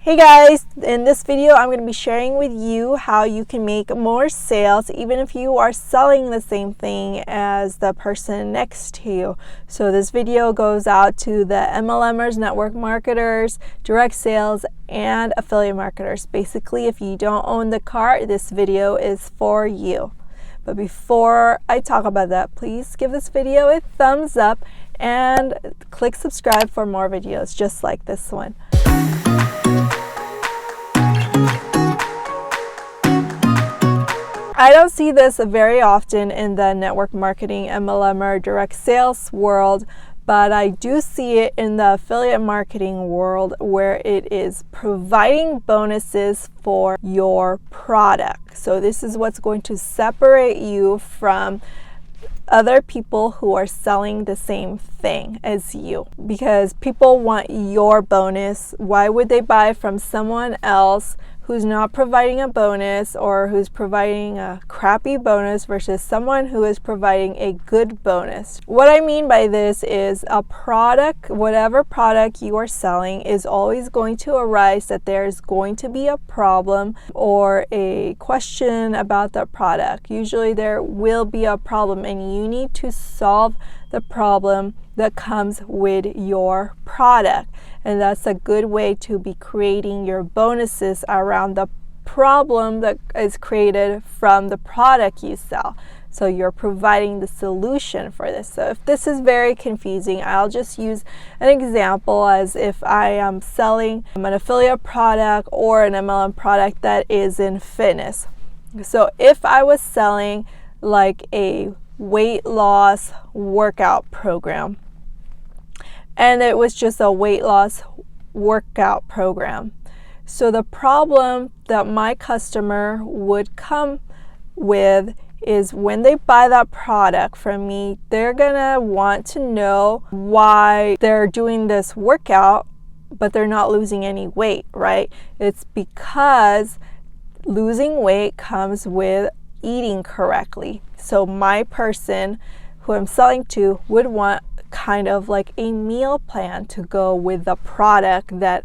Hey guys, in this video I'm going to be sharing with you how you can make more sales even if you are selling the same thing as the person next to you. So this video goes out to the MLMers, network marketers, direct sales, and affiliate marketers. Basically, if you don't own the cart, this video is for you. But before I talk about that, please give this video a thumbs up and click subscribe for more videos just like this one. I don't see this very often in the network marketing, MLM, or direct sales world, but I do see it in the affiliate marketing world where it is providing bonuses for your product. So this is what's going to separate you from other people who are selling the same thing as you, because people want your bonus. Why would they buy from someone else who's not providing a bonus or who's providing a crappy bonus versus someone who is providing a good bonus? What I mean by this is a product, whatever product you are selling, is always going to arise that there's going to be a problem or a question about the product. Usually there will be a problem and you need to solve the problem that comes with your product. And that's a good way to be creating your bonuses around the problem that is created from the product you sell. So you're providing the solution for this. So if this is very confusing, I'll just use an example as if I am selling an affiliate product or an MLM product that is in fitness. So if I was selling like a weight loss workout program, and it was just a weight loss workout program. So the problem that my customer would come with is when they buy that product from me, they're gonna want to know why they're doing this workout, but they're not losing any weight, right? It's because losing weight comes with eating correctly. So my person who I'm selling to would want kind of like a meal plan to go with the product that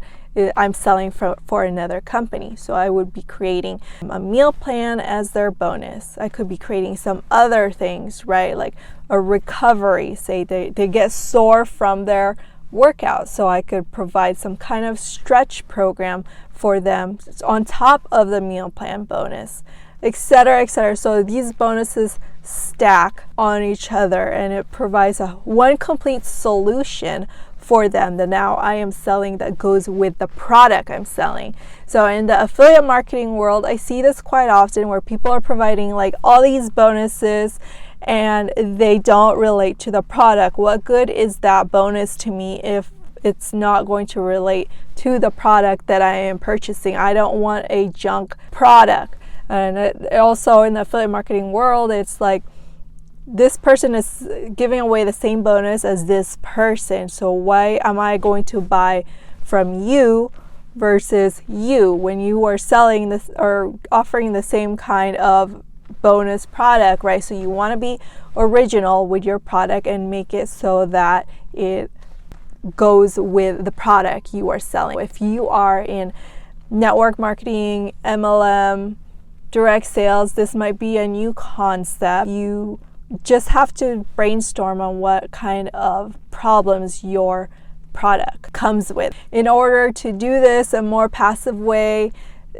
I'm selling for another company. So I would be creating a meal plan as their bonus. I could be creating some other things, right? Like a recovery, say they get sore from their workout. So I could provide some kind of stretch program for them on top of the meal plan bonus, etc., etc. So these bonuses stack on each other and it provides one complete solution for them that now I am selling that goes with the product I'm selling. So in the affiliate marketing world, I see this quite often where people are providing like all these bonuses and they don't relate to the product. What good is that bonus to me if it's not going to relate to the product that I am purchasing? I don't want a junk product. And also in the affiliate marketing world, it's like this person is giving away the same bonus as this person. So why am I going to buy from you versus you when you are selling this or offering the same kind of bonus product, right? So you want to be original with your product and make it so that it goes with the product you are selling. If you are in network marketing, MLM, direct sales, this might be a new concept. You just have to brainstorm on what kind of problems your product comes with. In order to do this a more passive way,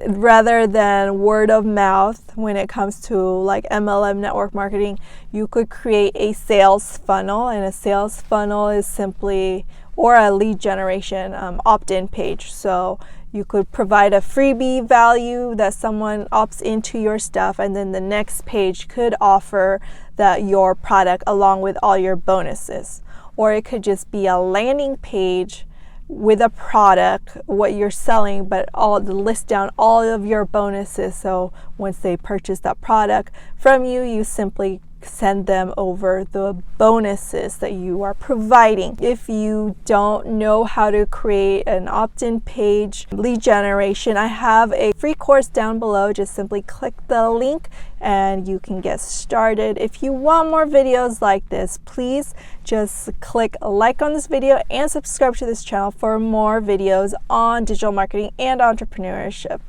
rather than word of mouth when it comes to like MLM network marketing, you could create a sales funnel. And a sales funnel is simply, or a lead generation opt-in page. So you could provide a freebie value that someone opts into your stuff, and then the next page could offer your product along with all your bonuses. Or it could just be a landing page with a product, what you're selling, but list down all of your bonuses. So once they purchase that product from you, you simply send them over the bonuses that you are providing. If you don't know how to create an opt-in page lead generation, I have a free course down below. Just simply click the link and you can get started. If you want more videos like this, please just click like on this video and subscribe to this channel for more videos on digital marketing and entrepreneurship.